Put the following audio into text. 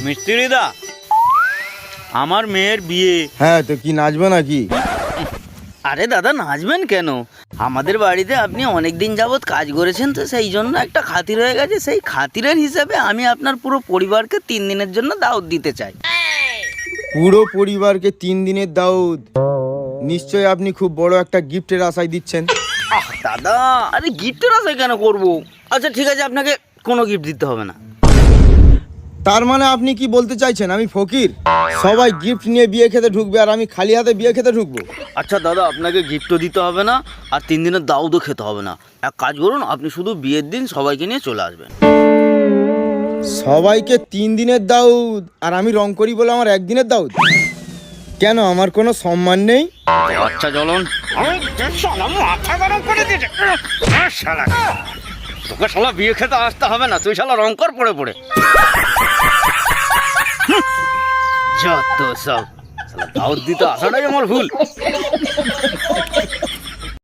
মিস্ত্রিদা, আমার মেয়ের বিয়ে। হ্যাঁ, তো কি নাচবে নাকি? আরে দাদা, নাচবেন কেন? আমাদের বাড়িতে আপনি অনেক দিন যাবৎ কাজ করেছেন, তো সেই জন্য একটা খাতির হয়ে গেছে। সেই খাতিরের হিসাবে আমি আপনার পুরো পরিবারকে 3 দিনের জন্য দাওয়াত দিতে চাই। পুরো পরিবারকে 3 দিনের দাওয়াত? নিশ্চয়ই আপনি খুব বড় একটা গিফটের আশায় দিচ্ছেন। দাদা, আরে গিফটের আশায় কেন করব? আচ্ছা ঠিক আছে, আপনাকে কোনো গিফট দিতে হবে না। তার মানে আপনি কি বলতে চাইছেন আমি ফকির? সবাই গিফট নিয়ে বিয়ে খেতে ঢুকবে আর আমি খালি হাতে বিয়ে খেতে ঢুকবো? আচ্ছা দাদা, আপনাকে গিফটও দিতে হবে না আর 3 দিনের দাওয়াতও খেতে হবে না। এক কাজ করুন, আপনি শুধু বিয়ের দিন সবাইকে নিয়ে চলে আসবেন। সবাইকে 3 দিনের দাওয়াত আর আমি রং করি বলে আমার একদিনের দাওয়াত? কেন, আমার কোনো সম্মান নেই? আচ্ছা চলুন। মাথা গরম করে দিয়েছে শালা। তোকে শালা বিয়ে খেতে আসতে হবে না, তুই শালা রং কর পড়ে পড়ে। যত সব, শালা দাওয়াত দিতে আসাটাই আমার ভুল।